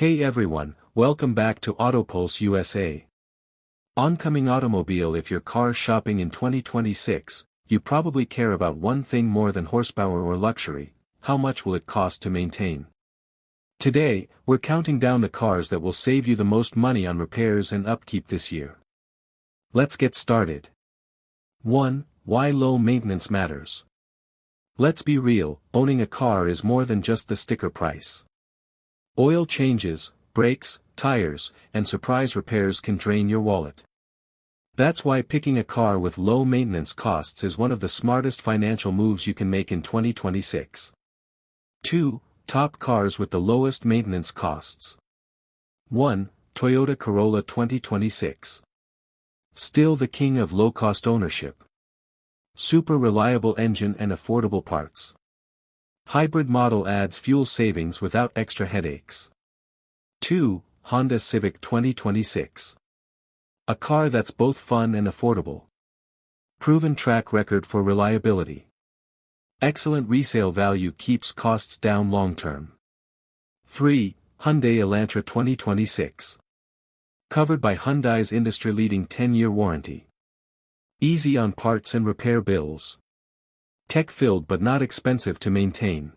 Hey everyone, welcome back to AUTOPULSE USA. Oncoming automobile. If you're car shopping in 2026, you probably care about one thing more than horsepower or luxury: how much will it cost to maintain? Today, we're counting down the cars that will save you the most money on repairs and upkeep this year. Let's get started. 1. Why low maintenance matters. Let's be real, owning a car is more than just the sticker price. Oil changes, brakes, tires, and surprise repairs can drain your wallet. That's why picking a car with low maintenance costs is one of the smartest financial moves you can make in 2026. 2. Top cars with the lowest maintenance costs. 1. Toyota Corolla 2026. Still the king of low-cost ownership. Super reliable engine and affordable parts. Hybrid model adds fuel savings without extra headaches. 2. Honda Civic 2026. A car that's both fun and affordable. Proven track record for reliability. Excellent resale value keeps costs down long-term. 3. Hyundai Elantra 2026. Covered by Hyundai's industry-leading 10-year warranty. Easy on parts and repair bills. Tech-filled but not expensive to maintain.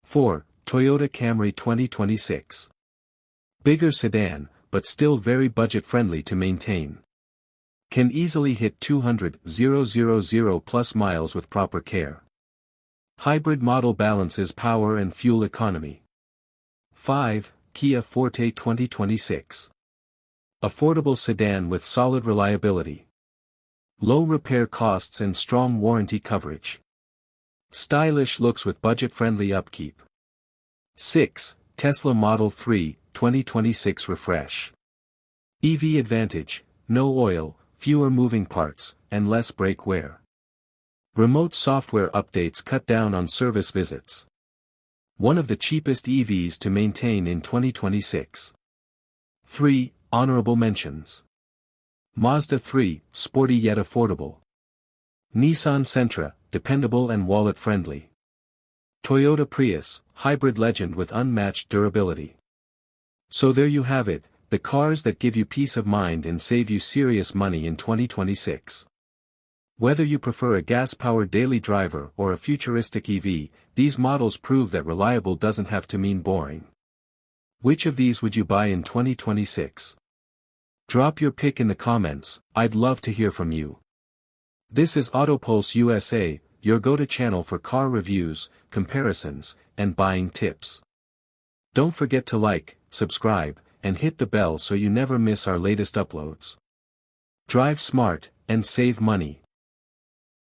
4. Toyota Camry 2026. Bigger sedan, but still very budget-friendly to maintain. Can easily hit 200,000 plus miles with proper care. Hybrid model balances power and fuel economy. 5. Kia Forte 2026. Affordable sedan with solid reliability. Low repair costs and strong warranty coverage. Stylish looks with budget-friendly upkeep. 6. Tesla Model 3, 2026 refresh. EV advantage, no oil, fewer moving parts, and less brake wear. Remote software updates cut down on service visits. One of the cheapest EVs to maintain in 2026. 3. Honorable mentions. Mazda 3, sporty yet affordable. Nissan Sentra, dependable and wallet-friendly. Toyota Prius, hybrid legend with unmatched durability. So there you have it, the cars that give you peace of mind and save you serious money in 2026. Whether you prefer a gas-powered daily driver or a futuristic EV, these models prove that reliable doesn't have to mean boring. Which of these would you buy in 2026? Drop your pick in the comments, I'd love to hear from you. This is AUTOPULSE USA, your go-to channel for car reviews, comparisons, and buying tips. Don't forget to like, subscribe, and hit the bell so you never miss our latest uploads. Drive smart, and save money.